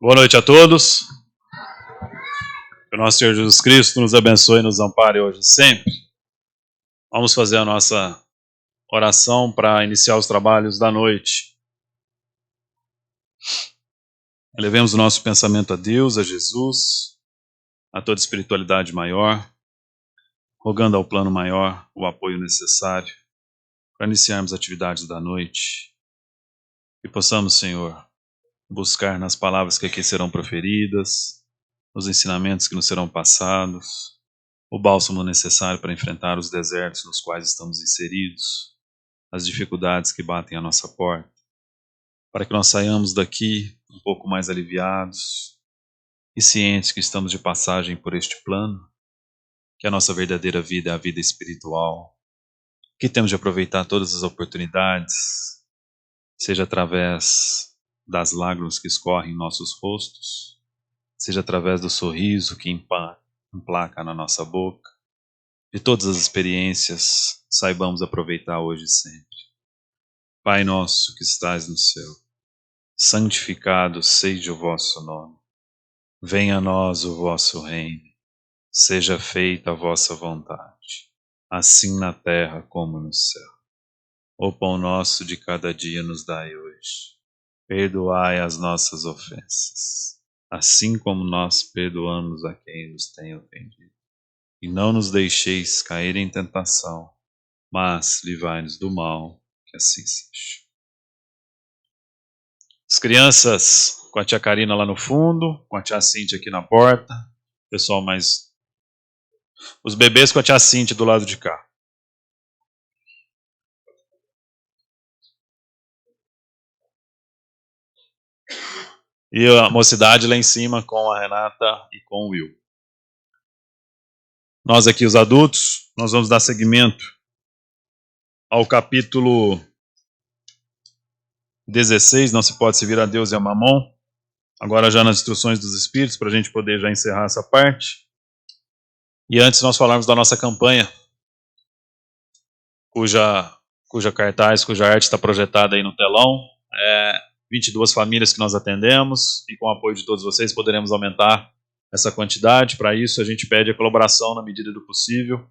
Boa noite a todos. Que o nosso Senhor Jesus Cristo nos abençoe e nos ampare hoje e sempre. Vamos fazer a nossa oração para iniciar os trabalhos da noite. Elevemos o nosso pensamento a Deus, a Jesus, a toda espiritualidade maior, rogando ao plano maior o apoio necessário para iniciarmos as atividades da noite. E possamos, Senhor, buscar nas palavras que aqui serão proferidas, nos ensinamentos que nos serão passados, o bálsamo necessário para enfrentar os desertos nos quais estamos inseridos, as dificuldades que batem à nossa porta, para que nós saiamos daqui um pouco mais aliviados e cientes que estamos de passagem por este plano, que a nossa verdadeira vida é a vida espiritual, que temos de aproveitar todas as oportunidades, seja através das lágrimas que escorrem em nossos rostos, seja através do sorriso que emplaca na nossa boca, de todas as experiências, saibamos aproveitar hoje e sempre. Pai nosso que estais no céu, santificado seja o vosso nome. Venha a nós o vosso reino, seja feita a vossa vontade, assim na terra como no céu. O pão nosso de cada dia nos dai hoje. Perdoai as nossas ofensas, assim como nós perdoamos a quem nos tem ofendido. E não nos deixeis cair em tentação, mas livrai-nos do mal, que assim seja. As crianças com a tia Karina lá no fundo, com a tia Cíntia aqui na porta, pessoal mais... Os bebês com a tia Cíntia do lado de cá. E a mocidade lá em cima com a Renata e com o Will. Nós aqui, os adultos, nós vamos dar seguimento ao capítulo 16, não se pode servir a Deus e a Mamon. Agora já nas instruções dos Espíritos, para a gente poder já encerrar essa parte. E antes nós falarmos da nossa campanha, cuja cartaz, cuja arte está projetada aí no telão. 22 famílias que nós atendemos e com o apoio de todos vocês poderemos aumentar essa quantidade. Para isso a gente pede a colaboração na medida do possível,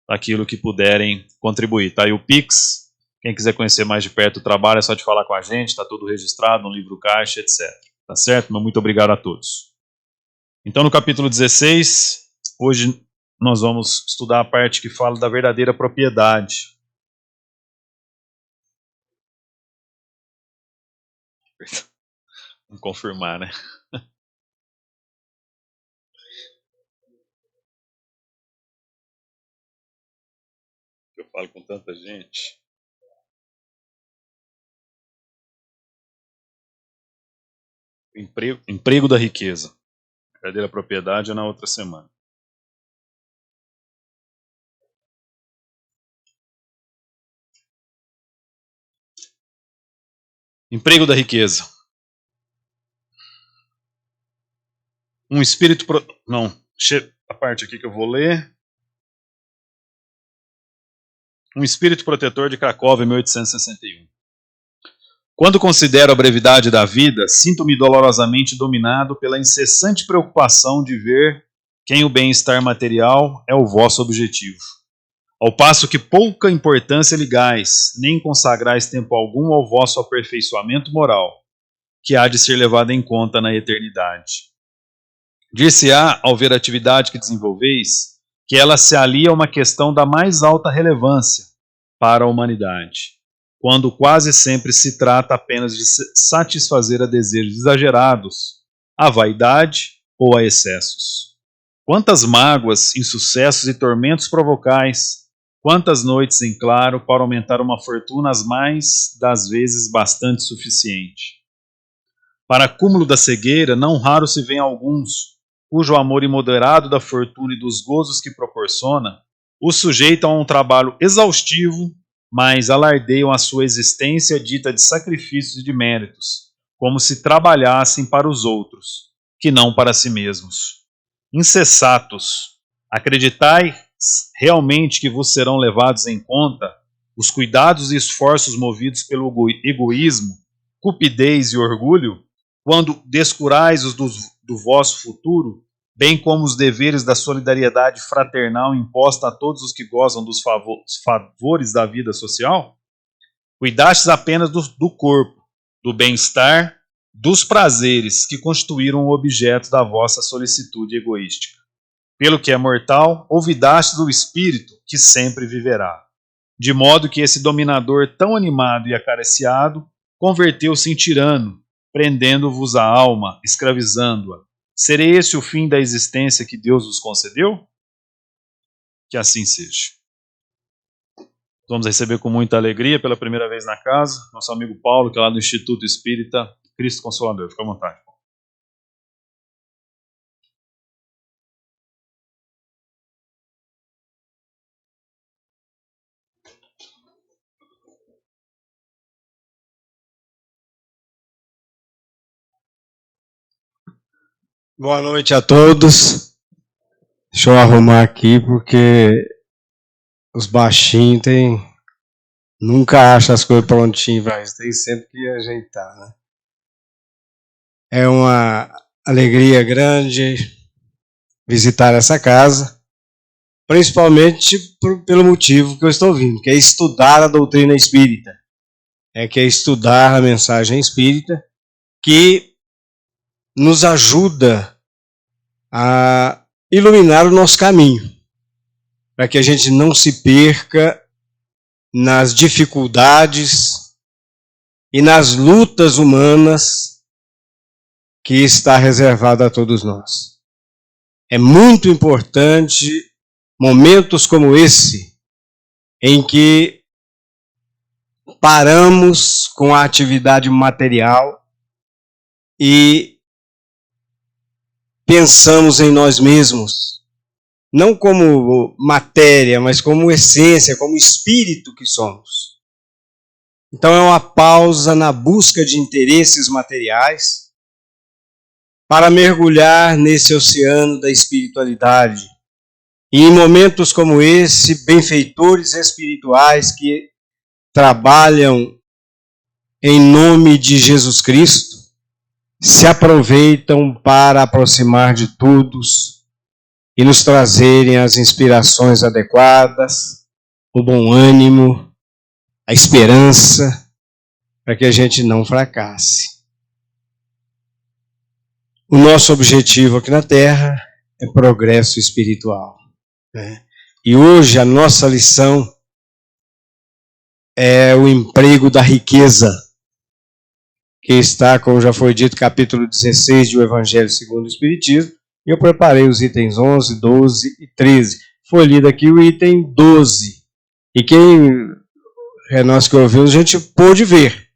daquilo que puderem contribuir. Tá aí o Pix, quem quiser conhecer mais de perto o trabalho é só de falar com a gente, está tudo registrado no livro caixa, etc. Tá certo? Mas muito obrigado a todos. Então no capítulo 16, hoje nós vamos estudar a parte que fala da verdadeira propriedade. Vamos confirmar, né? Eu falo com tanta gente. Emprego da riqueza. A verdadeira propriedade é na outra semana. Emprego da riqueza. Um espírito... Não, a parte aqui que eu vou ler. Um espírito protetor de Cracóvia, 1861. Quando considero a brevidade da vida, sinto-me dolorosamente dominado pela incessante preocupação de ver quem o bem-estar material é o vosso objetivo. Ao passo que pouca importância ligais, nem consagrais tempo algum ao vosso aperfeiçoamento moral, que há de ser levado em conta na eternidade. Dir-se-á, ao ver a atividade que desenvolveis, que ela se alia a uma questão da mais alta relevância para a humanidade, quando quase sempre se trata apenas de satisfazer a desejos exagerados, a vaidade ou a excessos. Quantas mágoas, insucessos e tormentos provocais, quantas noites em claro para aumentar uma fortuna as mais das vezes bastante suficiente. Para cúmulo da cegueira, não raro se vêem alguns, cujo amor imoderado da fortuna e dos gozos que proporciona, o sujeitam a um trabalho exaustivo, mas alardeiam a sua existência dita de sacrifícios e de méritos, como se trabalhassem para os outros, que não para si mesmos. Insensatos, acreditai realmente que vos serão levados em conta os cuidados e esforços movidos pelo egoísmo, cupidez e orgulho, quando descurais os do vosso futuro, bem como os deveres da solidariedade fraternal imposta a todos os que gozam dos favores da vida social? Cuidastes apenas do corpo, do bem-estar, dos prazeres que constituíram o objeto da vossa solicitude egoística. Pelo que é mortal, olvidastes o espírito, que sempre viverá. De modo que esse dominador tão animado e acariciado converteu-se em tirano, prendendo-vos a alma, escravizando-a. Seria esse o fim da existência que Deus vos concedeu? Que assim seja. Vamos receber com muita alegria, pela primeira vez na casa, nosso amigo Paulo, que é lá do Instituto Espírita Cristo Consolador. Fica à vontade. Boa noite a todos. Deixa eu arrumar aqui porque os baixinhos nunca acham as coisas prontinhas, mas tem sempre que ajeitar, né? É uma alegria grande visitar essa casa, principalmente pelo motivo que eu estou vindo, que é estudar a doutrina espírita, que é estudar a mensagem espírita, que nos ajuda a iluminar o nosso caminho, para que a gente não se perca nas dificuldades e nas lutas humanas que está reservada a todos nós. É muito importante momentos como esse, em que paramos com a atividade material e pensamos em nós mesmos, não como matéria, mas como essência, como espírito que somos. Então é uma pausa na busca de interesses materiais para mergulhar nesse oceano da espiritualidade. E em momentos como esse, benfeitores espirituais que trabalham em nome de Jesus Cristo, se aproveitam para aproximar de todos e nos trazerem as inspirações adequadas, o bom ânimo, a esperança, para que a gente não fracasse. O nosso objetivo aqui na Terra é progresso espiritual, né? E hoje a nossa lição é o emprego da riqueza, que está, como já foi dito, capítulo 16 do Evangelho segundo o Espiritismo. E eu preparei os itens 11, 12 e 13. Foi lido aqui o item 12. E nós que ouvimos, a gente pôde ver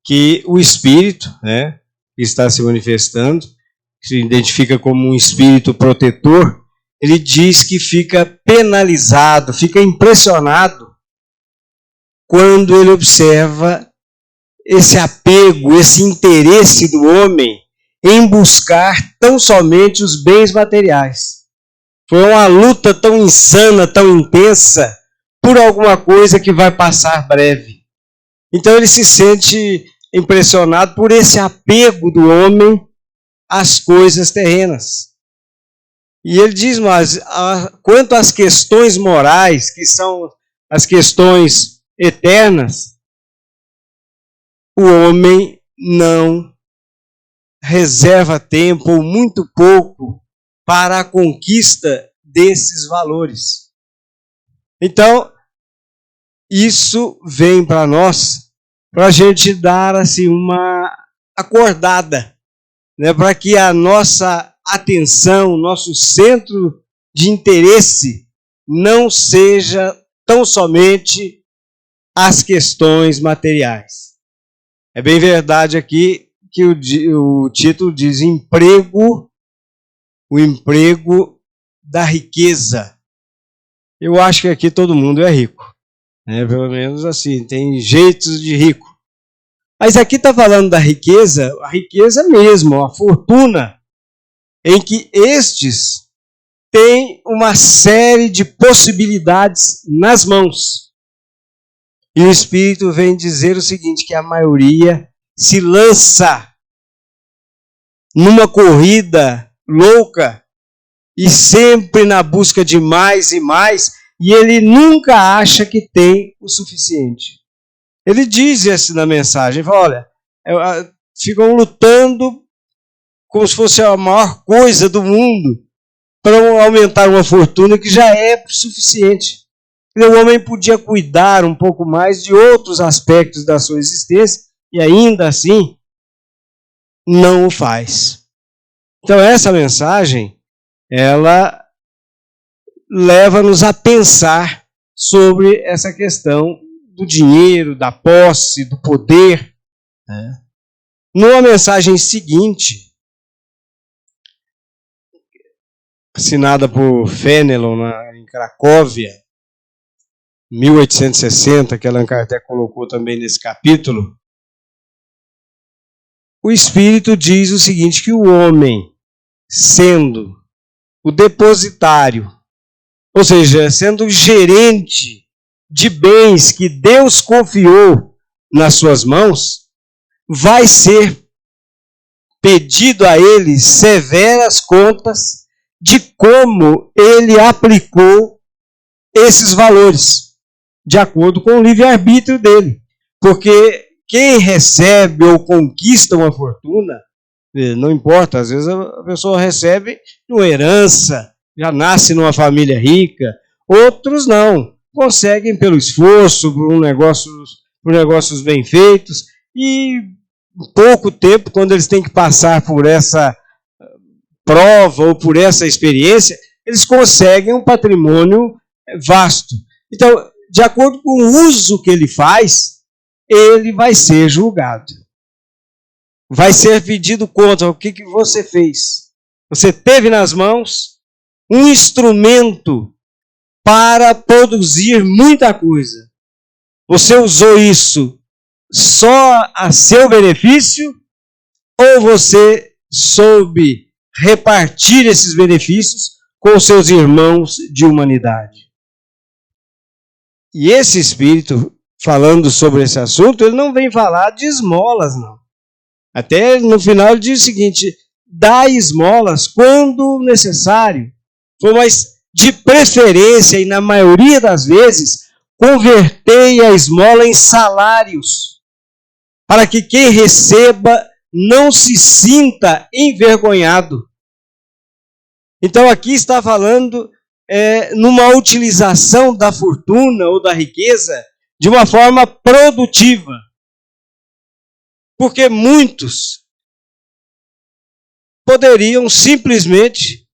que o Espírito, né, que está se manifestando, que se identifica como um Espírito protetor, ele diz que fica penalizado, fica impressionado quando ele observa esse apego, esse interesse do homem em buscar tão somente os bens materiais. Foi uma luta tão insana, tão intensa, por alguma coisa que vai passar breve. Então ele se sente impressionado por esse apego do homem às coisas terrenas. E ele diz, mas quanto às questões morais, que são as questões eternas, o homem não reserva tempo, ou muito pouco, para a conquista desses valores. Então, isso vem para nós, para a gente dar assim, uma acordada, né, para que a nossa atenção, nosso centro de interesse, não seja tão somente as questões materiais. É bem verdade aqui que o título diz o emprego da riqueza. Eu acho que aqui todo mundo é rico, né? Pelo menos assim, tem jeitos de rico. Mas aqui está falando da riqueza, a riqueza mesmo, a fortuna, em que estes têm uma série de possibilidades nas mãos. E o Espírito vem dizer o seguinte, que a maioria se lança numa corrida louca e sempre na busca de mais e mais, e ele nunca acha que tem o suficiente. Ele diz isso na mensagem, ele fala, olha, ficam lutando como se fosse a maior coisa do mundo para aumentar uma fortuna que já é suficiente. O homem podia cuidar um pouco mais de outros aspectos da sua existência e ainda assim não o faz. Então essa mensagem, ela leva-nos a pensar sobre essa questão do dinheiro, da posse, do poder. Numa mensagem seguinte, assinada por Fenelon em Cracóvia, 1860, que Allan Kardec colocou também nesse capítulo, o Espírito diz o seguinte, que o homem, sendo o depositário, ou seja, sendo o gerente de bens que Deus confiou nas suas mãos, vai ser pedido a ele severas contas de como ele aplicou esses valores, de acordo com o livre-arbítrio dele. Porque quem recebe ou conquista uma fortuna, não importa, às vezes a pessoa recebe uma herança, já nasce numa família rica, outros não, conseguem pelo esforço, por negócios bem feitos, e em pouco tempo, quando eles têm que passar por essa prova ou por essa experiência, eles conseguem um patrimônio vasto. Então, de acordo com o uso que ele faz, ele vai ser julgado. Vai ser pedido conta. O que você fez? Você teve nas mãos um instrumento para produzir muita coisa. Você usou isso só a seu benefício ou você soube repartir esses benefícios com seus irmãos de humanidade? E esse Espírito, falando sobre esse assunto, ele não vem falar de esmolas, não. Até no final ele diz o seguinte, dai esmolas quando necessário, mas de preferência e na maioria das vezes, convertei a esmola em salários, para que quem receba não se sinta envergonhado. Então aqui está falando numa utilização da fortuna ou da riqueza de uma forma produtiva. Porque muitos poderiam simplesmente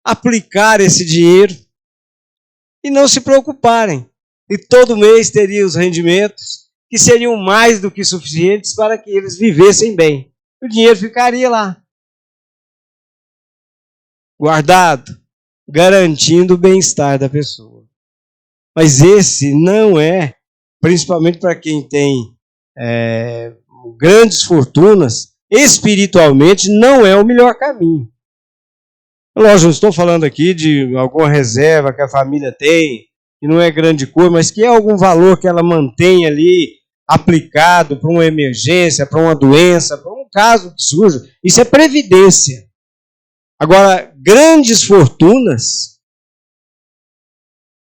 aplicar esse dinheiro e não se preocuparem. E todo mês teriam os rendimentos que seriam mais do que suficientes para que eles vivessem bem. O dinheiro ficaria lá, guardado, garantindo o bem-estar da pessoa. Mas esse não é, principalmente para quem tem grandes fortunas, espiritualmente não é o melhor caminho. Lógico, não estou falando aqui de alguma reserva que a família tem, que não é grande coisa, mas que é algum valor que ela mantém ali aplicado para uma emergência, para uma doença, para um caso que surja. Isso é previdência. Agora, grandes fortunas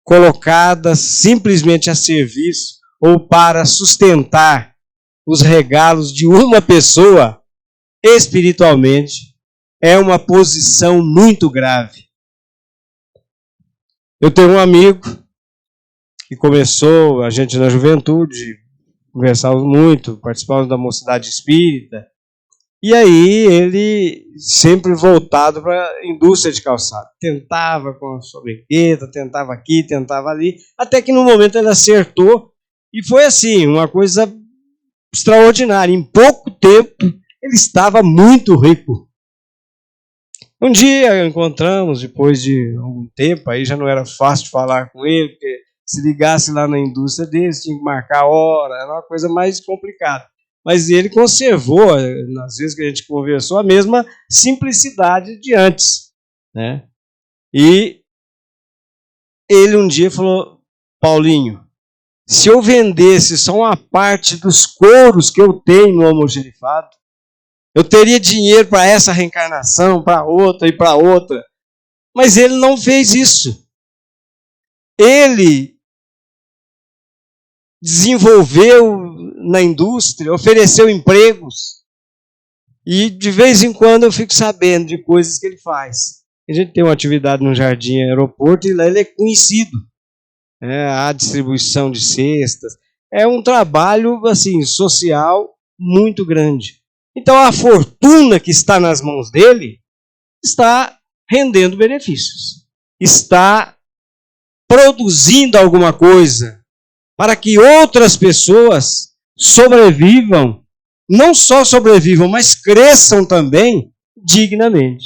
colocadas simplesmente a serviço ou para sustentar os regalos de uma pessoa, espiritualmente, é uma posição muito grave. Eu tenho um amigo que começou, a gente na juventude, conversávamos muito, participávamos da mocidade espírita, e aí ele sempre voltado para a indústria de calçado. Tentava com a sua brinqueda, tentava aqui, tentava ali, até que no momento ele acertou, e foi assim, uma coisa extraordinária. Em pouco tempo, ele estava muito rico. Um dia encontramos, depois de algum tempo, aí já não era fácil de falar com ele, porque se ligasse lá na indústria deles, tinha que marcar a hora, era uma coisa mais complicada. Mas ele conservou, nas vezes que a gente conversou, a mesma simplicidade de antes, né? E ele um dia falou, Paulinho, se eu vendesse só uma parte dos couros que eu tenho no almoxarifado, Eu teria dinheiro para essa reencarnação, para outra e para outra. Mas ele não fez isso. Ele desenvolveu na indústria, ofereceu empregos. E de vez em quando eu fico sabendo de coisas que ele faz. A gente tem uma atividade no Jardim Aeroporto e lá ele é conhecido. A distribuição de cestas. É um trabalho assim, social muito grande. Então a fortuna que está nas mãos dele está rendendo benefícios. Está produzindo alguma coisa para que outras pessoas sobrevivam, não só sobrevivam, mas cresçam também dignamente.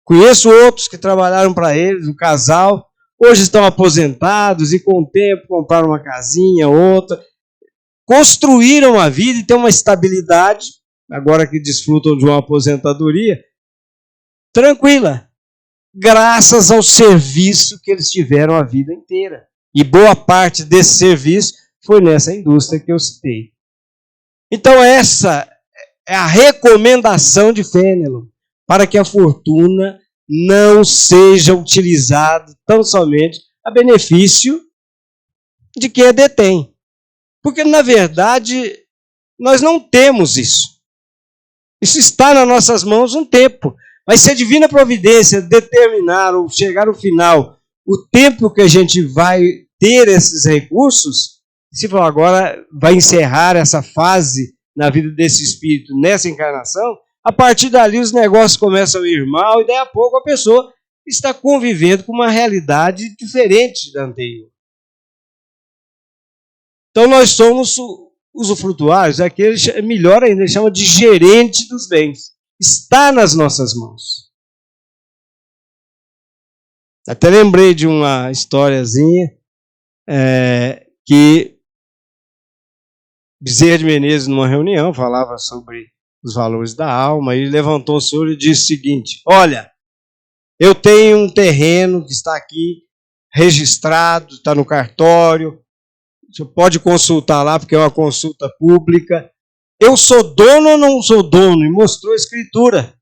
Conheço outros que trabalharam para eles, um casal, hoje estão aposentados e com o tempo compraram uma casinha, outra, construíram a vida e têm uma estabilidade, agora que desfrutam de uma aposentadoria, tranquila, graças ao serviço que eles tiveram a vida inteira. E boa parte desse serviço foi nessa indústria que eu citei. Então essa é a recomendação de Fenelon, para que a fortuna não seja utilizada tão somente a benefício de quem a detém. Porque, na verdade, nós não temos isso. Isso está nas nossas mãos um tempo. Mas se a divina providência determinar ou chegar ao final o tempo que a gente vai ter esses recursos, se for agora vai encerrar essa fase na vida desse espírito nessa encarnação, a partir dali os negócios começam a ir mal e daí a pouco a pessoa está convivendo com uma realidade diferente da anterior. Então nós somos usufrutuários, aquele melhor ainda, ele chama de gerente dos bens. Está nas nossas mãos. Até lembrei de uma historiazinha que Bezerra de Menezes, numa reunião, falava sobre os valores da alma, e levantou o senhor e disse o seguinte: olha, eu tenho um terreno que está aqui registrado, está no cartório, você pode consultar lá, porque é uma consulta pública. Eu sou dono ou não sou dono? E mostrou a escritura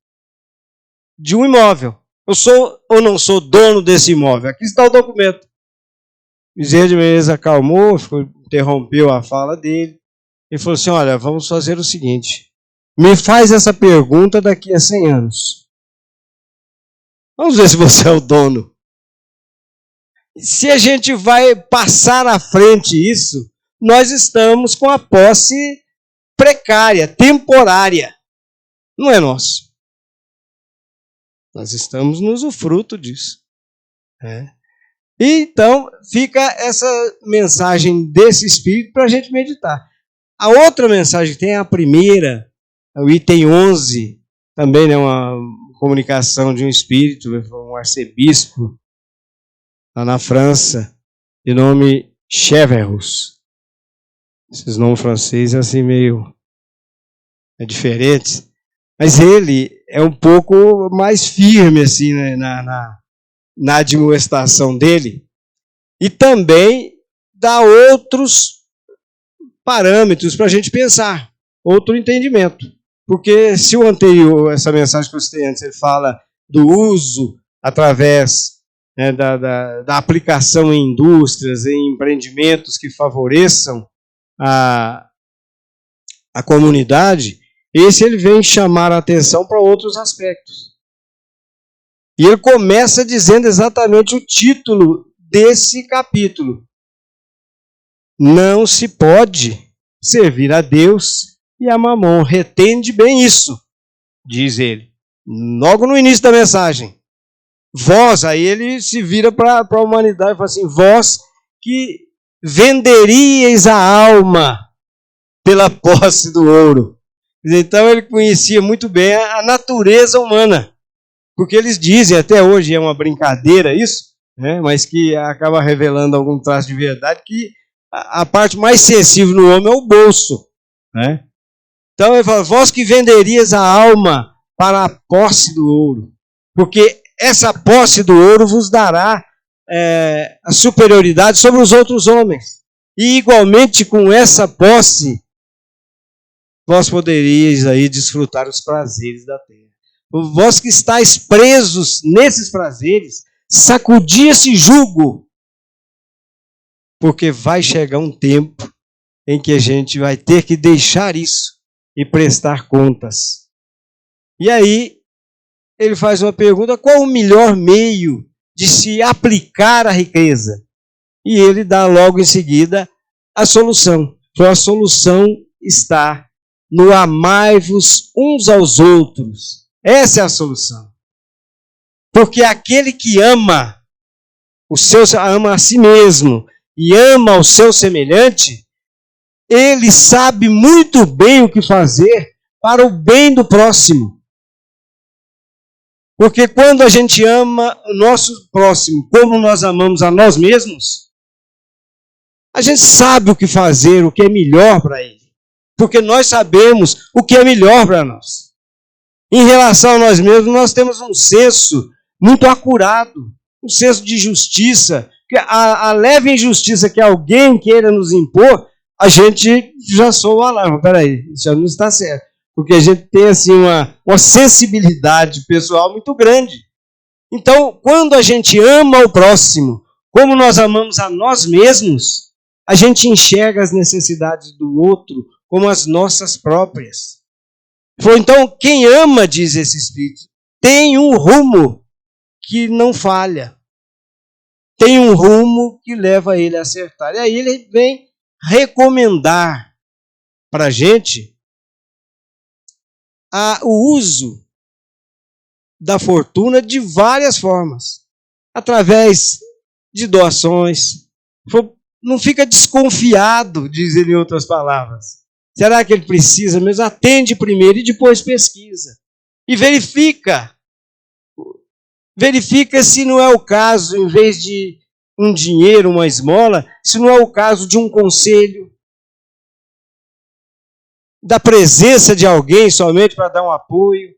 de um imóvel. Eu sou ou não sou dono desse imóvel? Aqui está o documento. Bezerra de Menezes acalmou, interrompeu a fala dele. Ele falou assim: olha, vamos fazer o seguinte. Me faz essa pergunta daqui a 100 anos. Vamos ver se você é o dono. Se a gente vai passar à frente isso, nós estamos com a posse precária, temporária. Não é nosso. Nós estamos no usufruto disso. E então fica essa mensagem desse Espírito para a gente meditar. A outra mensagem que tem é a primeira, o item 11, também é uma comunicação de um Espírito, um arcebispo, lá na França, de nome Cheverus. Esses nomes franceses assim meio diferentes. Mas ele é um pouco mais firme assim, né, na admoestação dele. E também dá outros parâmetros para a gente pensar, outro entendimento. Porque se o anterior, essa mensagem que eu citei antes, ele fala do uso através da aplicação em indústrias, em empreendimentos que favoreçam a comunidade, esse ele vem chamar a atenção para outros aspectos. E ele começa dizendo exatamente o título desse capítulo. Não se pode servir a Deus e a Mamon. Retende bem isso, diz ele. Logo no início da mensagem. Vós, aí ele se vira para a humanidade e fala assim: vós que venderíeis a alma pela posse do ouro. Então ele conhecia muito bem a natureza humana. Porque eles dizem, até hoje é uma brincadeira isso, né, mas que acaba revelando algum traço de verdade, que a parte mais sensível no homem é o bolso. Né? Então ele fala: vós que venderias a alma para a posse do ouro. Porque essa posse do ouro vos dará a superioridade sobre os outros homens. E igualmente com essa posse, vós poderíeis aí desfrutar os prazeres da terra. Vós que estáis presos nesses prazeres, sacudi esse jugo, porque vai chegar um tempo em que a gente vai ter que deixar isso e prestar contas. E aí, ele faz uma pergunta: qual o melhor meio de se aplicar a riqueza? E ele dá logo em seguida a solução. Então a solução está no amai-vos uns aos outros. Essa é a solução. Porque aquele que ama ama a si mesmo e ama o seu semelhante, ele sabe muito bem o que fazer para o bem do próximo. Porque quando a gente ama o nosso próximo como nós amamos a nós mesmos, a gente sabe o que fazer, o que é melhor para ele. Porque nós sabemos o que é melhor para nós. Em relação a nós mesmos, nós temos um senso muito acurado, um senso de justiça. A leve injustiça que alguém queira nos impor, a gente já soa o alarme. Peraí, isso já não está certo. Porque a gente tem assim, uma sensibilidade pessoal muito grande. Então, quando a gente ama o próximo, como nós amamos a nós mesmos, a gente enxerga as necessidades do outro como as nossas próprias. Então, quem ama, diz esse Espírito, tem um rumo que não falha. Tem um rumo que leva ele a acertar. E aí ele vem recomendar para a gente o uso da fortuna de várias formas. Através de doações. Não fica desconfiado, diz ele em outras palavras. Será que ele precisa mesmo? Atende primeiro e depois pesquisa. E verifica. Verifica se não é o caso, em vez de um dinheiro, uma esmola, se não é o caso de um conselho, da presença de alguém somente para dar um apoio.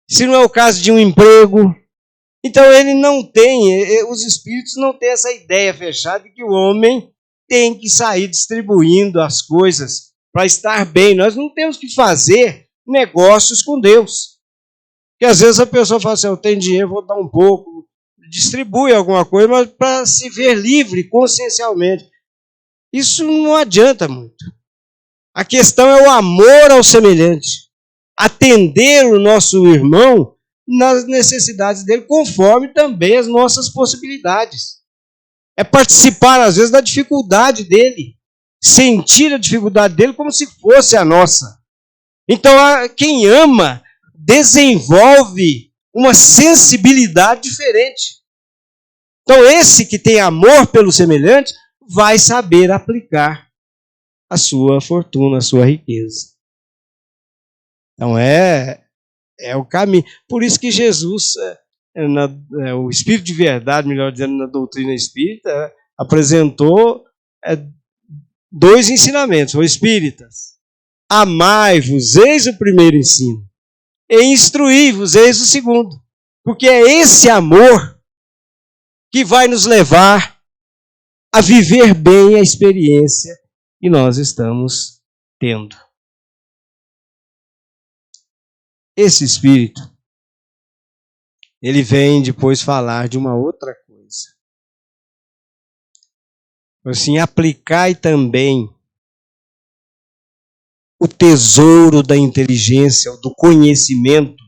Se não é o caso de um emprego. Então ele não tem, os espíritos não têm essa ideia fechada de que o homem tem que sair distribuindo as coisas para estar bem. Nós não temos que fazer negócios com Deus. Porque às vezes a pessoa fala assim: eu tenho dinheiro, vou dar um pouco, distribui alguma coisa, mas para se ver livre consciencialmente. Isso não adianta muito. A questão é o amor ao semelhante. Atender o nosso irmão nas necessidades dele, conforme também as nossas possibilidades. É participar, às vezes, da dificuldade dele. Sentir a dificuldade dele como se fosse a nossa. Então, quem ama desenvolve uma sensibilidade diferente. Então, esse que tem amor pelo semelhante vai saber aplicar a sua fortuna, a sua riqueza. Então, é o caminho. Por isso que Jesus, o Espírito de verdade, melhor dizendo, na doutrina espírita, apresentou 2 ensinamentos. Os espíritas: amai-vos, eis o primeiro ensino, e instruí-vos, eis o segundo. Porque é esse amor que vai nos levar a viver bem a experiência que nós estamos tendo. Esse Espírito, ele vem depois falar de uma outra coisa. Assim, aplicai também o tesouro da inteligência, do conhecimento,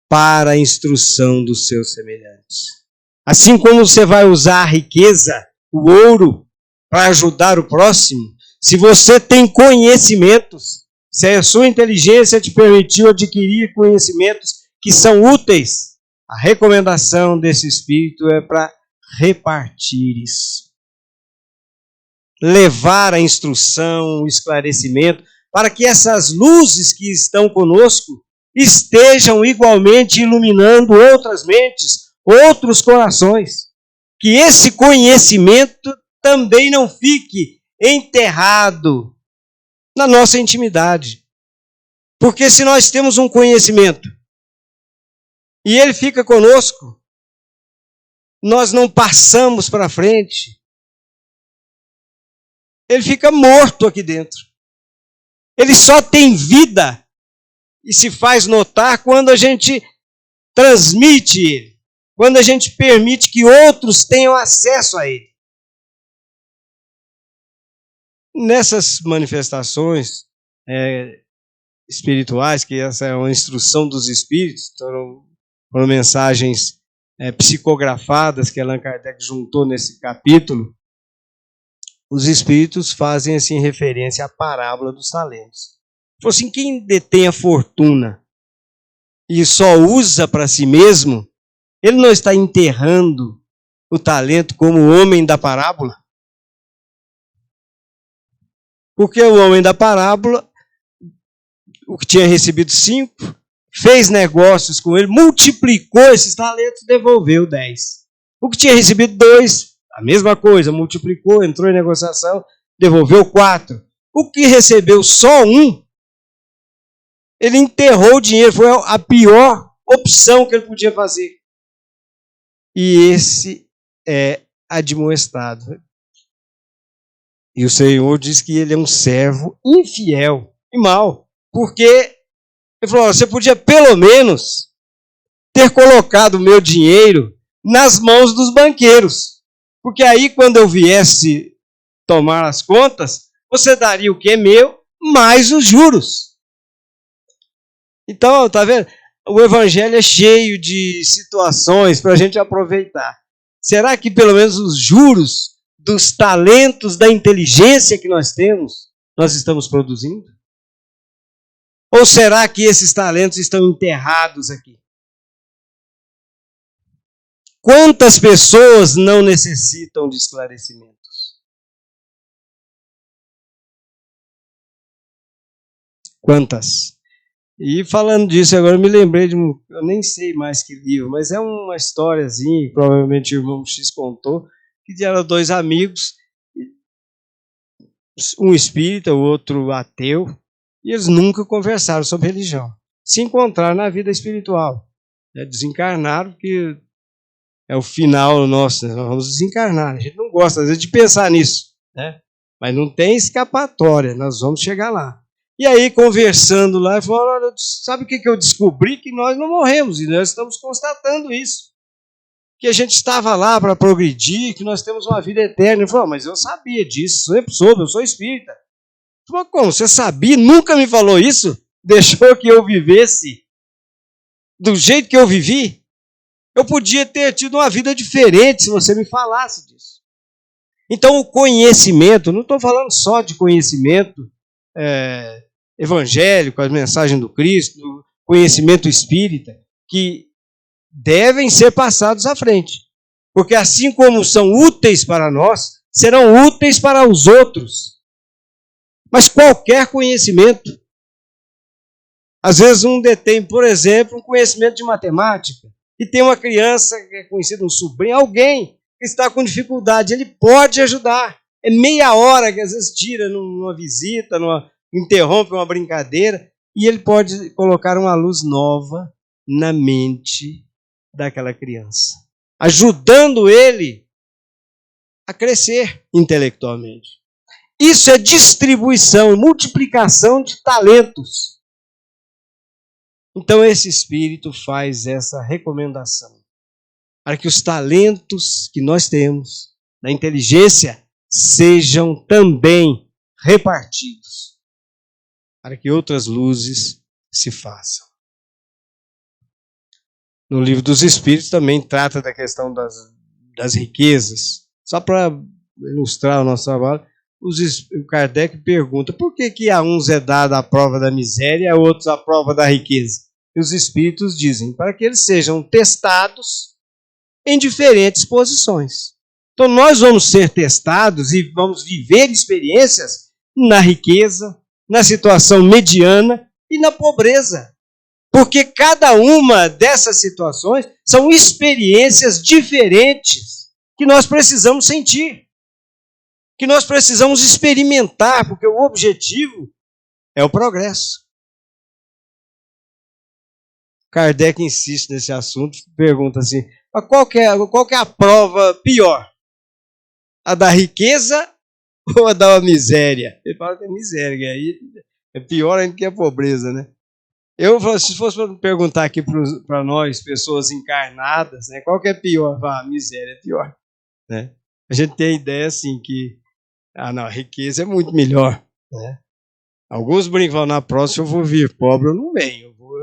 para a instrução dos seus semelhantes. Assim como você vai usar a riqueza, o ouro, para ajudar o próximo, se você tem conhecimentos, se a sua inteligência te permitiu adquirir conhecimentos que são úteis, a recomendação desse Espírito é para repartir isso. Levar a instrução, o esclarecimento, para que essas luzes que estão conosco estejam igualmente iluminando outras mentes, outros corações. Que esse conhecimento também não fique enterrado na nossa intimidade. Porque se nós temos um conhecimento e ele fica conosco, nós não passamos para frente, ele fica morto aqui dentro. Ele só tem vida e se faz notar quando a gente transmite ele, quando a gente permite que outros tenham acesso a ele. Nessas manifestações espirituais, que essa é uma instrução dos espíritos, foram mensagens psicografadas que Allan Kardec juntou nesse capítulo, os espíritos fazem assim referência à parábola dos talentos. Falou assim, quem detém a fortuna e só usa para si mesmo, ele não está enterrando o talento como o homem da parábola? Porque o homem da parábola, o que tinha recebido 5, fez negócios com ele, multiplicou esses talentos e devolveu 10. O que tinha recebido 2, a mesma coisa, multiplicou, entrou em negociação, devolveu 4. O que recebeu só 1, ele enterrou o dinheiro, foi a pior opção que ele podia fazer. E esse é admoestado. E o Senhor diz que ele é um servo infiel e mau, porque ele falou, você podia pelo menos ter colocado o meu dinheiro nas mãos dos banqueiros, porque aí quando eu viesse tomar as contas, você daria o que é meu, mais os juros. Então, tá vendo? O Evangelho é cheio de situações para a gente aproveitar. Será que pelo menos os juros dos talentos, da inteligência que nós temos, nós estamos produzindo? Ou será que esses talentos estão enterrados aqui? Quantas pessoas não necessitam de esclarecimentos? Quantas? E falando disso, agora eu me lembrei de eu nem sei mais que livro, mas é uma historiazinha, que provavelmente o irmão X contou, que eram 2 amigos, um espírita, o outro ateu, e eles nunca conversaram sobre religião. Se encontraram na vida espiritual. Desencarnaram, porque é o final nosso, nós vamos desencarnar. A gente não gosta, às vezes, de pensar nisso, né? Mas não tem escapatória, nós vamos chegar lá. E aí, conversando lá, ele falou, olha, sabe o que eu descobri? Que nós não morremos, e nós estamos constatando isso. Que a gente estava lá para progredir, que nós temos uma vida eterna. Ele falou, mas eu sabia disso, sempre soube, eu sou espírita. Ele falou, como, você sabia? Nunca me falou isso? Deixou que eu vivesse do jeito que eu vivi? Eu podia ter tido uma vida diferente se você me falasse disso. Então, o conhecimento, não estou falando só de conhecimento evangélico, as mensagens do Cristo, conhecimento espírita, que devem ser passados à frente. Porque assim como são úteis para nós, serão úteis para os outros. Mas qualquer conhecimento. Às vezes um detém, por exemplo, um conhecimento de matemática, e tem uma criança que é conhecida, um sobrinho, alguém que está com dificuldade, ele pode ajudar. É meia hora que às vezes tira numa visita, interrompe uma brincadeira, e ele pode colocar uma luz nova na mente daquela criança, ajudando ele a crescer intelectualmente. Isso é distribuição, multiplicação de talentos. Então esse Espírito faz essa recomendação, para que os talentos que nós temos, da inteligência, sejam também repartidos, para que outras luzes se façam. No Livro dos Espíritos também trata da questão das riquezas. Só para ilustrar o nosso trabalho, o Kardec pergunta por que a uns é dada a prova da miséria e a outros a prova da riqueza? E os Espíritos dizem, para que eles sejam testados em diferentes posições. Então nós vamos ser testados e vamos viver experiências na riqueza, na situação mediana e na pobreza. Porque cada uma dessas situações são experiências diferentes que nós precisamos sentir, que nós precisamos experimentar, porque o objetivo é o progresso. Kardec insiste nesse assunto, pergunta assim, qual que é a prova pior? A da riqueza ou a da miséria? Ele fala que é miséria, aí É pior ainda que a pobreza, né? Se fosse para perguntar aqui para nós, pessoas encarnadas, né, qual que é pior? A miséria é pior. Né? A gente tem a ideia assim que não, a riqueza é muito melhor. Né? Alguns brincam, na próxima eu vou vir pobre, eu não venho, eu vou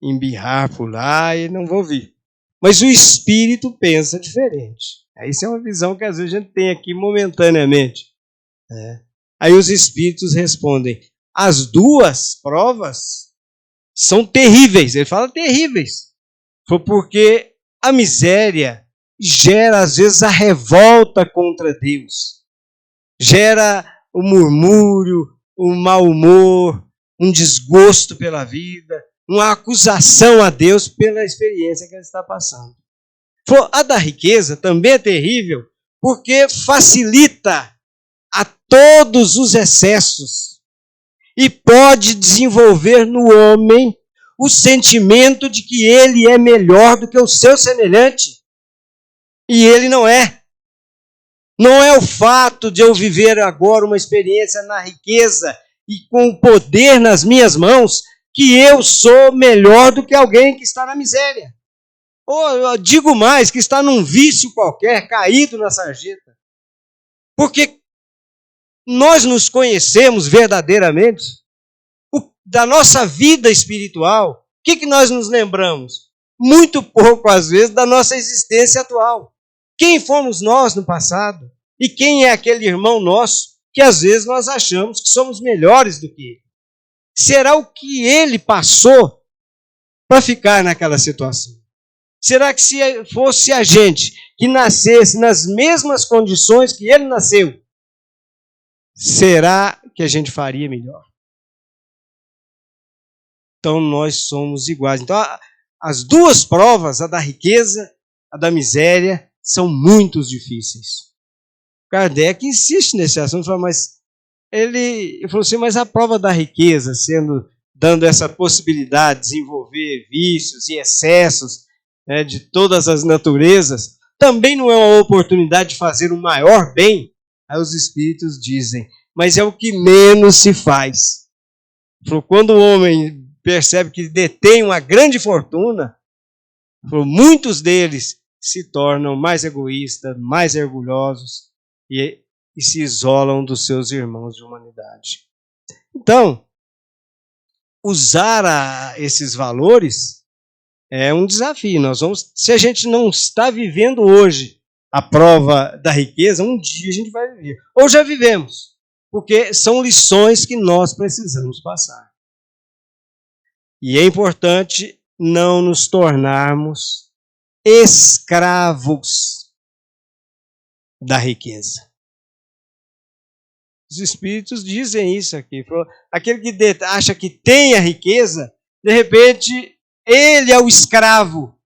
embirrar por lá e não vou vir. Mas o espírito pensa diferente. Isso é uma visão que às vezes a gente tem aqui momentaneamente. Né? Aí os espíritos respondem, as duas provas são terríveis. Ele fala terríveis. Porque a miséria gera, às vezes, a revolta contra Deus. Gera o murmúrio, o mau humor, um desgosto pela vida, uma acusação a Deus pela experiência que ele está passando. A da riqueza também é terrível, porque facilita a todos os excessos e pode desenvolver no homem o sentimento de que ele é melhor do que o seu semelhante. E ele não é. Não é o fato de eu viver agora uma experiência na riqueza e com o poder nas minhas mãos que eu sou melhor do que alguém que está na miséria. Ou eu digo mais, que está num vício qualquer, caído na sarjeta. Porque nós nos conhecemos verdadeiramente. Da nossa vida espiritual, o que nós nos lembramos? Muito pouco, às vezes, da nossa existência atual. Quem fomos nós no passado? E quem é aquele irmão nosso que, às vezes, nós achamos que somos melhores do que ele? Será o que ele passou para ficar naquela situação? Será que se fosse a gente que nascesse nas mesmas condições que ele nasceu, será que a gente faria melhor? Então, nós somos iguais. Então, as duas provas, a da riqueza, a da miséria, são muito difíceis. Kardec insiste nesse assunto, mas ele falou assim, mas a prova da riqueza, dando essa possibilidade de desenvolver vícios e excessos, né, de todas as naturezas, também não é uma oportunidade de fazer o maior bem? Aí os espíritos dizem, mas é o que menos se faz. Quando o homem percebe que detém uma grande fortuna, muitos deles se tornam mais egoístas, mais orgulhosos e se isolam dos seus irmãos de humanidade. Então, usar esses valores é um desafio. Se a gente não está vivendo hoje a prova da riqueza, um dia a gente vai viver. Ou já vivemos, porque são lições que nós precisamos passar. E é importante não nos tornarmos escravos da riqueza. Os espíritos dizem isso aqui. Aquele que acha que tem a riqueza, de repente, ele é o escravo.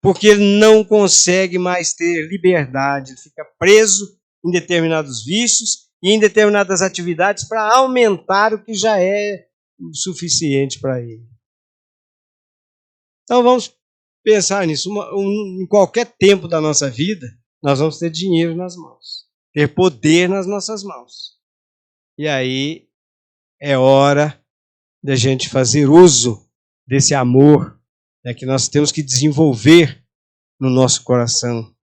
Porque ele não consegue mais ter liberdade. Ele fica preso em determinados vícios e em determinadas atividades para aumentar o que já é suficiente para ele. Então vamos pensar nisso. Em qualquer tempo da nossa vida, nós vamos ter dinheiro nas mãos, ter poder nas nossas mãos. E aí é hora da gente fazer uso desse amor, né, que nós temos que desenvolver no nosso coração.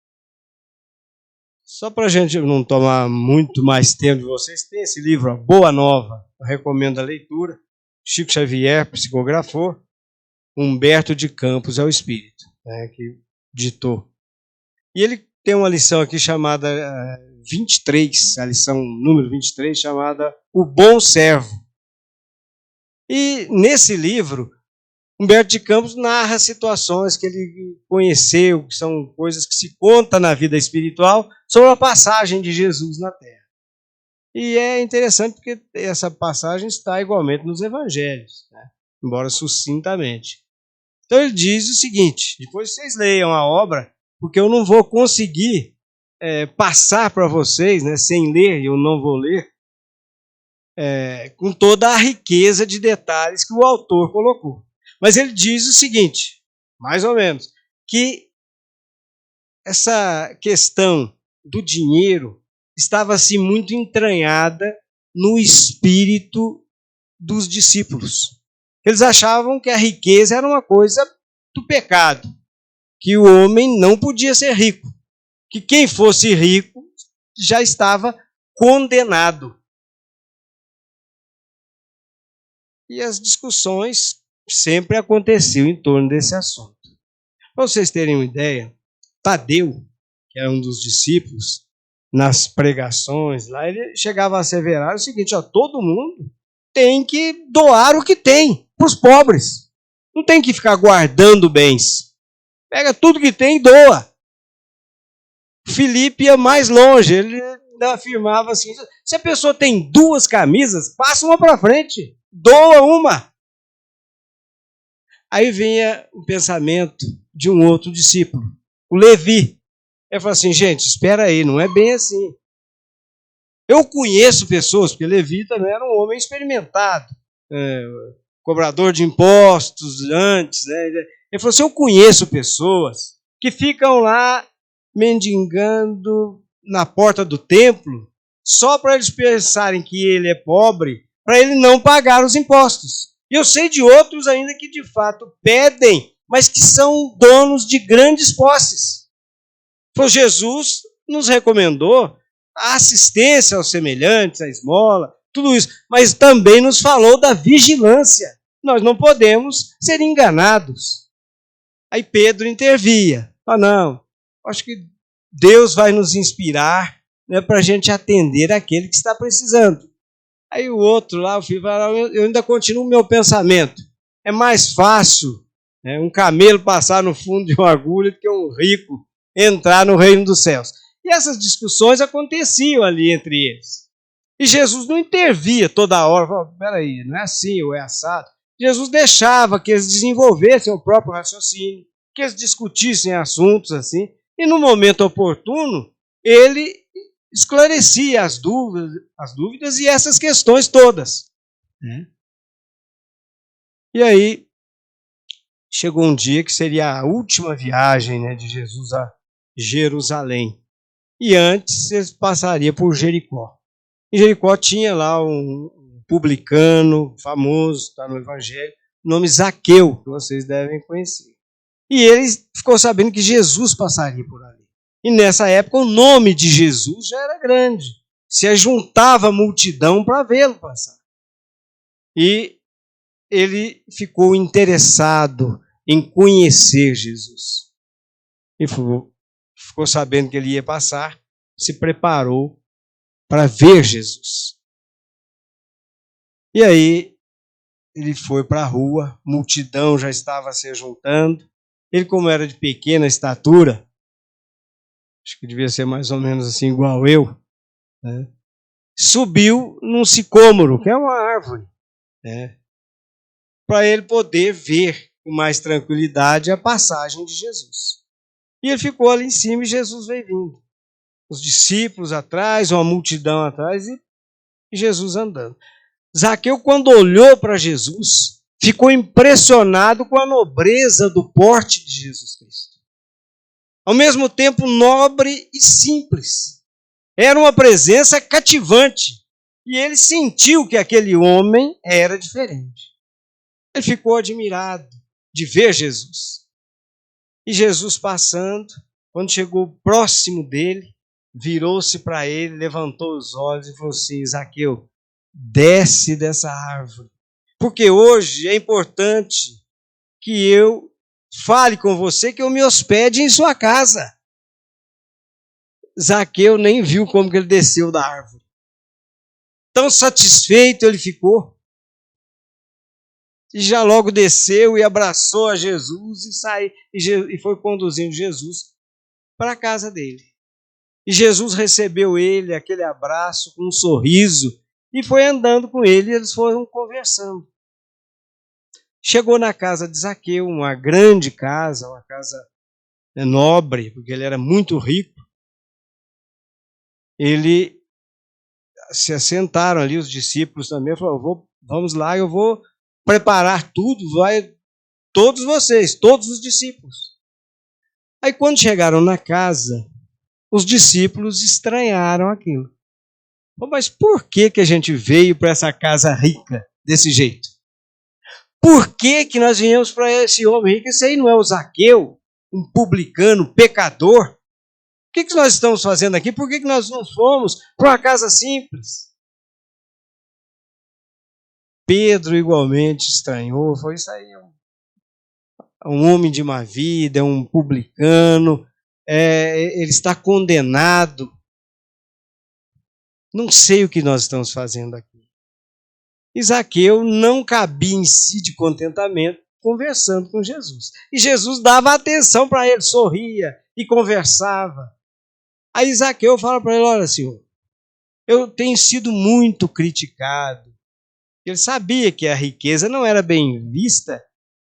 Só para a gente não tomar muito mais tempo de vocês, tem esse livro, A Boa Nova. Eu recomendo a leitura. Chico Xavier psicografou, Humberto de Campos é o espírito, né, que ditou. E ele tem uma lição aqui chamada 23, a lição número 23, chamada O Bom Servo. E nesse livro, Humberto de Campos narra situações que ele conheceu, que são coisas que se contam na vida espiritual, sobre a passagem de Jesus na Terra. E é interessante porque essa passagem está igualmente nos evangelhos, né? Embora sucintamente. Então ele diz o seguinte, depois vocês leiam a obra, porque eu não vou conseguir passar para vocês, né, sem ler, eu não vou ler, com toda a riqueza de detalhes que o autor colocou. Mas ele diz o seguinte, mais ou menos, que essa questão do dinheiro estava assim muito entranhada no espírito dos discípulos. Eles achavam que a riqueza era uma coisa do pecado, que o homem não podia ser rico, que quem fosse rico já estava condenado. E as discussões sempre aconteciam em torno desse assunto. Para vocês terem uma ideia, Tadeu, que era um dos discípulos, nas pregações lá, ele chegava a asseverar o seguinte: todo mundo tem que doar o que tem para os pobres. Não tem que ficar guardando bens. Pega tudo que tem e doa. Filipe ia mais longe, ele afirmava assim: se a pessoa tem 2 camisas, passa uma para frente, doa uma. Aí vinha o pensamento de um outro discípulo, o Levi. Ele falou assim: gente, espera aí, não é bem assim. Eu conheço pessoas, porque Levi também era um homem experimentado, cobrador de impostos antes, né? Ele falou assim: eu conheço pessoas que ficam lá mendigando na porta do templo só para eles pensarem que ele é pobre, para ele não pagar os impostos. E eu sei de outros ainda que de fato pedem, mas que são donos de grandes posses. Então Jesus nos recomendou a assistência aos semelhantes, a esmola, tudo isso, mas também nos falou da vigilância. Nós não podemos ser enganados. Aí Pedro intervia. Não, acho que Deus vai nos inspirar, né, para a gente atender aquele que está precisando. Aí o outro lá, o filho, eu ainda continuo o meu pensamento. É mais fácil, né, um camelo passar no fundo de uma agulha do que um rico entrar no reino dos céus. E essas discussões aconteciam ali entre eles. E Jesus não intervia toda hora. Falava: peraí, não é assim ou é assado. Jesus deixava que eles desenvolvessem o próprio raciocínio, que eles discutissem assuntos assim. E no momento oportuno, ele esclarecia as dúvidas e essas questões todas. E aí, chegou um dia que seria a última viagem, né, de Jesus a Jerusalém. E antes, ele passaria por Jericó. Em Jericó tinha lá um publicano famoso, está no Evangelho, nome Zaqueu, que vocês devem conhecer. E ele ficou sabendo que Jesus passaria por ali. E nessa época o nome de Jesus já era grande. Se ajuntava a multidão para vê-lo passar. E ele ficou interessado em conhecer Jesus. E ficou sabendo que ele ia passar, se preparou para ver Jesus. E aí ele foi para a rua, multidão já estava se juntando. Ele, como era de pequena estatura, acho que devia ser mais ou menos assim igual eu, né, subiu num sicômoro, que é uma árvore, né, para ele poder ver com mais tranquilidade a passagem de Jesus. E ele ficou ali em cima e Jesus veio vindo. Os discípulos atrás, uma multidão atrás e Jesus andando. Zaqueu, quando olhou para Jesus, ficou impressionado com a nobreza do porte de Jesus Cristo. Ao mesmo tempo nobre e simples. Era uma presença cativante. E ele sentiu que aquele homem era diferente. Ele ficou admirado de ver Jesus. E Jesus passando, quando chegou próximo dele, virou-se para ele, levantou os olhos e falou assim: Zaqueu, desce dessa árvore. Porque hoje é importante que eu fale com você, que eu me hospede em sua casa. Zaqueu nem viu como que ele desceu da árvore. Tão satisfeito ele ficou. E já logo desceu e abraçou a Jesus e saiu, e foi conduzindo Jesus para a casa dele. E Jesus recebeu ele, aquele abraço, com um sorriso, e foi andando com ele, e eles foram conversando. Chegou na casa de Zaqueu, uma grande casa, uma casa nobre, porque ele era muito rico. Ele se assentaram ali, os discípulos também, falaram: vamos lá, eu vou preparar tudo, vai todos vocês, todos os discípulos. Aí quando chegaram na casa, os discípulos estranharam aquilo. Mas por que a gente veio para essa casa rica desse jeito? Por que que nós viemos para esse homem rico? Esse aí não é o Zaqueu, um publicano, pecador? O que nós estamos fazendo aqui? Por que nós não fomos para uma casa simples? Pedro igualmente estranhou, foi isso aí, um homem de má vida, um publicano, ele está condenado. Não sei o que nós estamos fazendo aqui. E Zaqueu não cabia em si de contentamento conversando com Jesus. E Jesus dava atenção para ele, sorria e conversava. Aí Zaqueu fala para ele, olha, Senhor, eu tenho sido muito criticado. Ele sabia que a riqueza não era bem vista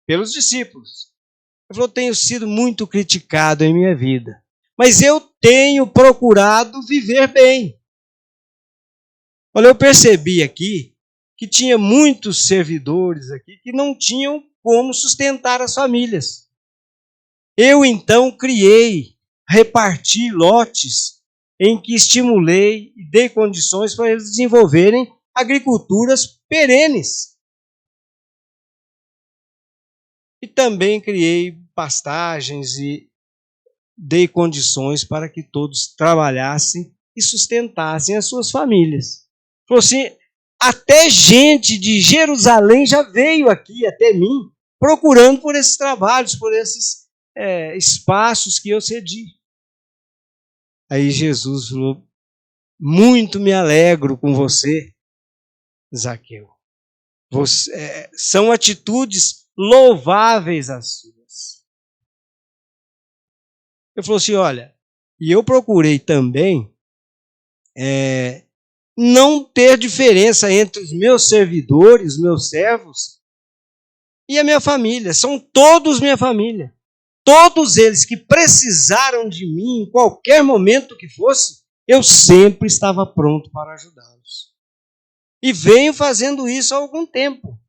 pelos discípulos. Ele falou, tenho sido muito criticado em minha vida, mas eu tenho procurado viver bem. Olha, eu percebi aqui que tinha muitos servidores aqui que não tinham como sustentar as famílias. Eu então reparti lotes em que estimulei e dei condições para eles desenvolverem agriculturas perenes. E também criei pastagens e dei condições para que todos trabalhassem e sustentassem as suas famílias. Falou assim, até gente de Jerusalém já veio aqui até mim, procurando por esses trabalhos, por esses espaços que eu cedi. Aí Jesus falou, muito me alegro com você, Zaqueu. São atitudes louváveis as suas. Ele falou assim, olha, e eu procurei também não ter diferença entre os meus servidores, os meus servos e a minha família. São todos minha família. Todos eles que precisaram de mim em qualquer momento que fosse, eu sempre estava pronto para ajudá-los. E venho fazendo isso há algum tempo.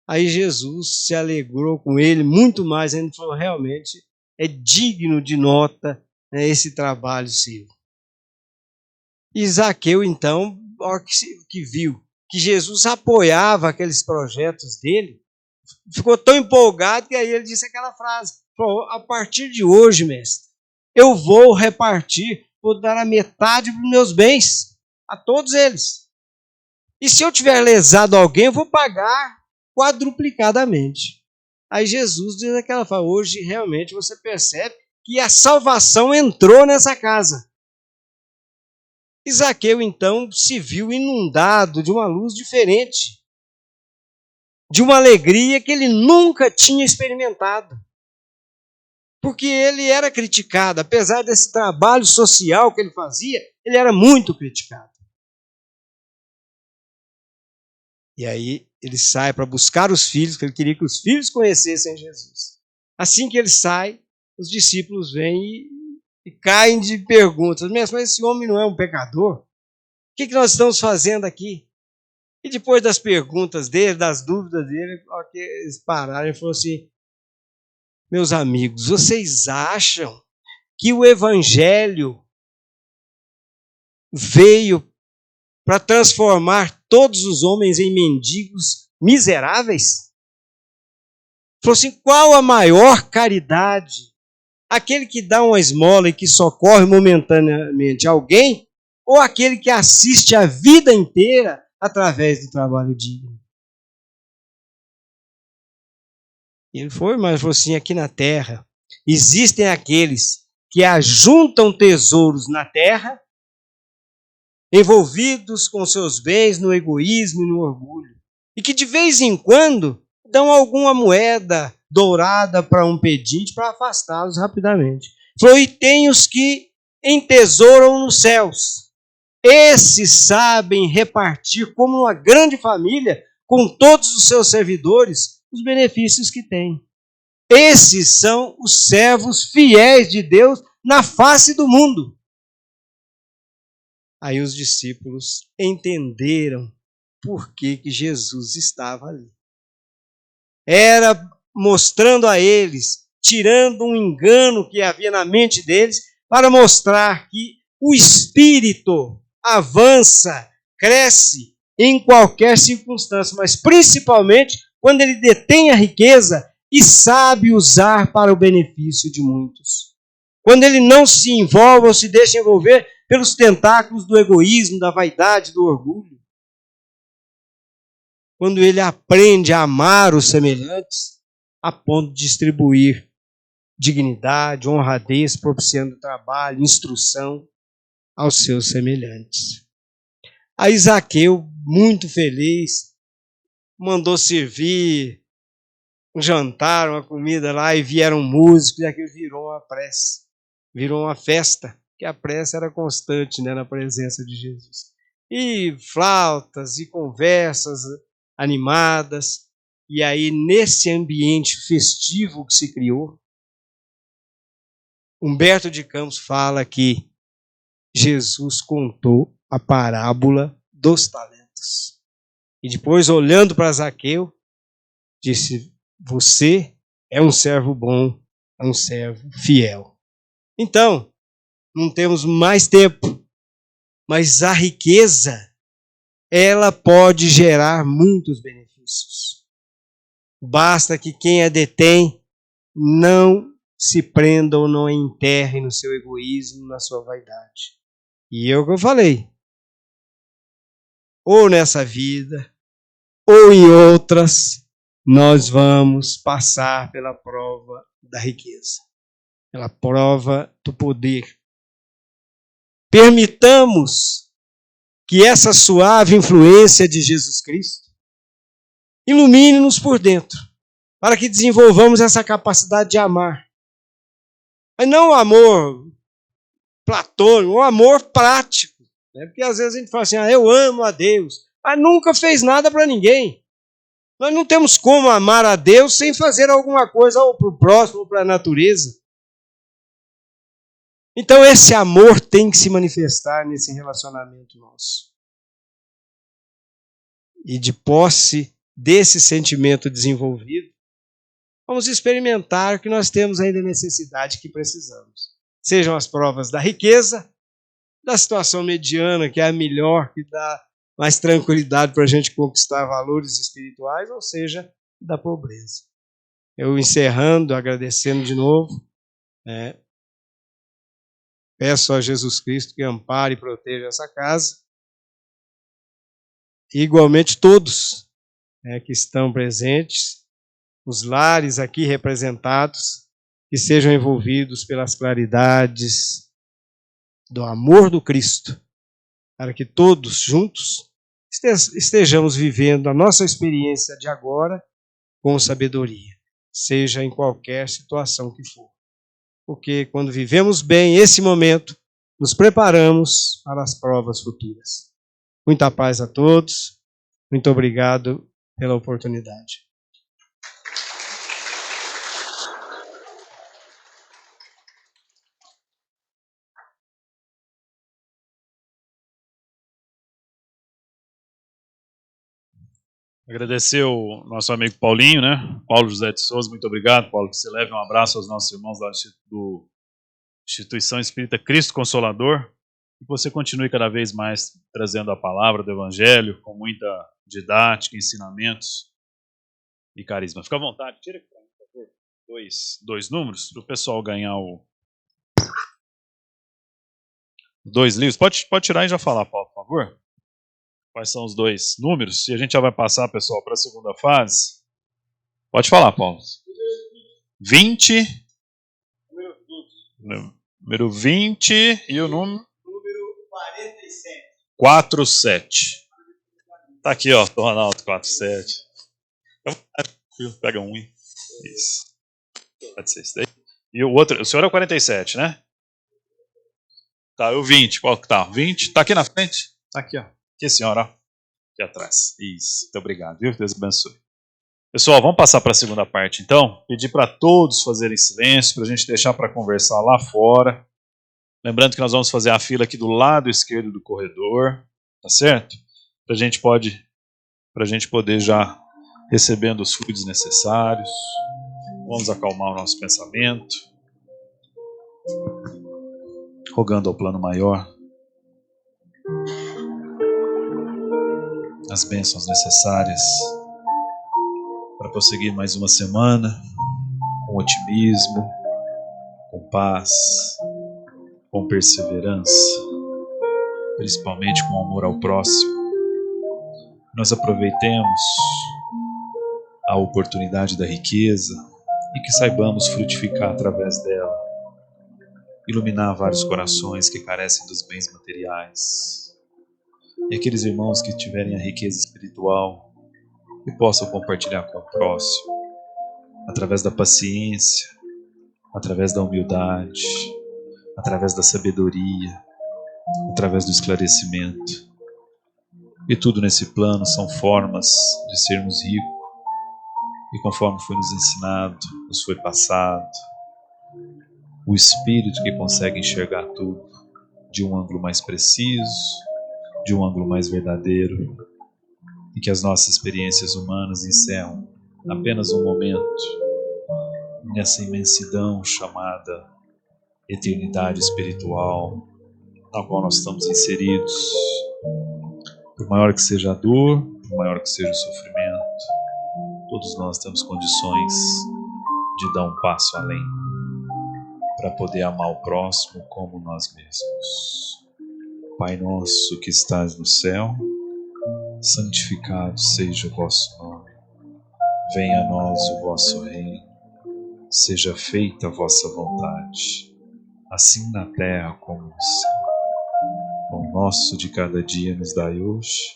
Aí Jesus se alegrou com ele muito mais, ele falou, realmente é digno de nota esse trabalho seu. E Zaqueu, então, que viu que Jesus apoiava aqueles projetos dele, ficou tão empolgado que aí ele disse aquela frase, falou, a partir de hoje, mestre, eu vou repartir, vou dar a metade dos meus bens a todos eles. E se eu tiver lesado alguém, eu vou pagar quadruplicadamente. Aí Jesus diz aquela frase, hoje realmente você percebe que a salvação entrou nessa casa. E Zaqueu, então, se viu inundado de uma luz diferente, de uma alegria que ele nunca tinha experimentado. Porque ele era criticado, apesar desse trabalho social que ele fazia, ele era muito criticado. E aí ele sai para buscar os filhos, porque ele queria que os filhos conhecessem Jesus. Assim que ele sai, os discípulos vêm e caem de perguntas. Mas esse homem não é um pecador? O que nós estamos fazendo aqui? E depois das perguntas dele, das dúvidas dele, eles pararam e falaram assim, meus amigos, vocês acham que o Evangelho veio para transformar todos os homens em mendigos miseráveis? Falou assim, qual a maior caridade? Aquele que dá uma esmola e que socorre momentaneamente alguém, ou aquele que assiste a vida inteira através do trabalho digno? Ele foi, mas falou assim, aqui na terra existem aqueles que ajuntam tesouros na terra, envolvidos com seus bens no egoísmo e no orgulho, e que de vez em quando dão alguma moeda dourada para um pedinte para afastá-los rapidamente. Falou, e tem os que entesouram nos céus. Esses sabem repartir como uma grande família com todos os seus servidores os benefícios que têm. Esses são os servos fiéis de Deus na face do mundo. Aí os discípulos entenderam por que Jesus estava ali. Era mostrando a eles, tirando um engano que havia na mente deles, para mostrar que o Espírito avança, cresce em qualquer circunstância, mas principalmente quando ele detém a riqueza e sabe usar para o benefício de muitos. Quando ele não se envolve ou se deixa envolver pelos tentáculos do egoísmo, da vaidade, do orgulho. Quando ele aprende a amar os semelhantes a ponto de distribuir dignidade, honradez, propiciando trabalho, instrução aos seus semelhantes. Aí Zaqueu, muito feliz, mandou servir um jantar, uma comida lá, e vieram músicos, e aquilo virou uma prece, virou uma festa, que a prece era constante, né, na presença de Jesus. E flautas e conversas animadas, e aí nesse ambiente festivo que se criou, Humberto de Campos fala que Jesus contou a parábola dos talentos. E depois, olhando para Zaqueu, disse: você é um servo bom, é um servo fiel. Então, não temos mais tempo, mas a riqueza, ela pode gerar muitos benefícios. Basta que quem a detém não se prenda ou não enterre no seu egoísmo, na sua vaidade. E é o que eu falei. Ou nessa vida, ou em outras, nós vamos passar pela prova da riqueza, pela prova do poder. Permitamos que essa suave influência de Jesus Cristo ilumine-nos por dentro, para que desenvolvamos essa capacidade de amar. Mas não o amor platônico, o amor prático. Né? Porque às vezes a gente fala assim, eu amo a Deus, mas nunca fez nada para ninguém. Nós não temos como amar a Deus sem fazer alguma coisa ou para o próximo ou para a natureza. Então esse amor tem que se manifestar nesse relacionamento nosso. E de posse desse sentimento desenvolvido, vamos experimentar que nós temos ainda necessidade que precisamos. Sejam as provas da riqueza, da situação mediana, que é a melhor, que dá mais tranquilidade para a gente conquistar valores espirituais, ou seja, da pobreza. Eu encerrando, agradecendo de novo, peço a Jesus Cristo que ampare e proteja essa casa, e igualmente todos que estão presentes, os lares aqui representados, que sejam envolvidos pelas claridades do amor do Cristo, para que todos juntos estejamos vivendo a nossa experiência de agora com sabedoria, seja em qualquer situação que for. Porque quando vivemos bem esse momento, nos preparamos para as provas futuras. Muita paz a todos, muito obrigado pela oportunidade. Agradecer o nosso amigo Paulinho, né? Paulo José de Souza, muito obrigado, Paulo, que você leve um abraço aos nossos irmãos da Instituição Espírita Cristo Consolador, e que você continue cada vez mais trazendo a palavra do Evangelho, com muita didática, ensinamentos e carisma. Fica à vontade, tira aqui, por favor, dois números, para o pessoal ganhar dois livros. Pode tirar e já falar, Paulo, por favor? Quais são os dois números? E a gente já vai passar, pessoal, para a segunda fase. Pode falar, Paulo. 20. Número 20 e o número? Número 47. 47. Tá aqui, ó, do Ronaldo, 47. Pega um. Isso. Pode ser isso daí. E o outro, o senhor é o 47, né? Tá, o 20. Qual que tá? 20? Tá aqui na frente? Tá aqui, ó. Aqui, senhora, ó. Aqui atrás. Isso. Muito obrigado, viu? Deus abençoe. Pessoal, vamos passar para a segunda parte, então. Pedir para todos fazerem silêncio, para a gente deixar para conversar lá fora. Lembrando que nós vamos fazer a fila aqui do lado esquerdo do corredor, tá certo? Para a gente poder já recebendo os fluidos necessários. Vamos acalmar o nosso pensamento, rogando ao plano maior as bênçãos necessárias para prosseguir mais uma semana com otimismo, com paz, com perseverança, principalmente com amor ao próximo. Nós aproveitemos a oportunidade da riqueza e que saibamos frutificar através dela, iluminar vários corações que carecem dos bens materiais, e aqueles irmãos que tiverem a riqueza espiritual e possam compartilhar com o próximo, através da paciência, através da humildade, através da sabedoria, através do esclarecimento. E tudo nesse plano são formas de sermos ricos, e conforme foi nos ensinado, nos foi passado, o Espírito que consegue enxergar tudo de um ângulo mais preciso, de um ângulo mais verdadeiro, e que as nossas experiências humanas encerram apenas um momento nessa imensidão chamada eternidade espiritual, na qual nós estamos inseridos. Por maior que seja a dor, por maior que seja o sofrimento, todos nós temos condições de dar um passo além, para poder amar o próximo como nós mesmos. Pai nosso que estás no céu, santificado seja o vosso nome. Venha a nós o vosso reino. Seja feita a vossa vontade, assim na terra como no céu. O pão nosso de cada dia nos dai hoje.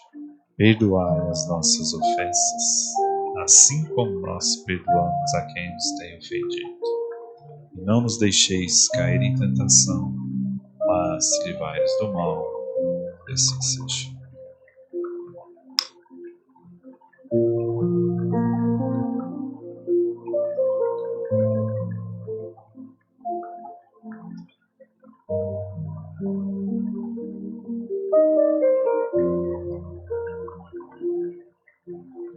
Perdoai as nossas ofensas, assim como nós perdoamos a quem nos tem ofendido. E não nos deixeis cair em tentação, mas livrai-nos do mal. E assim seja.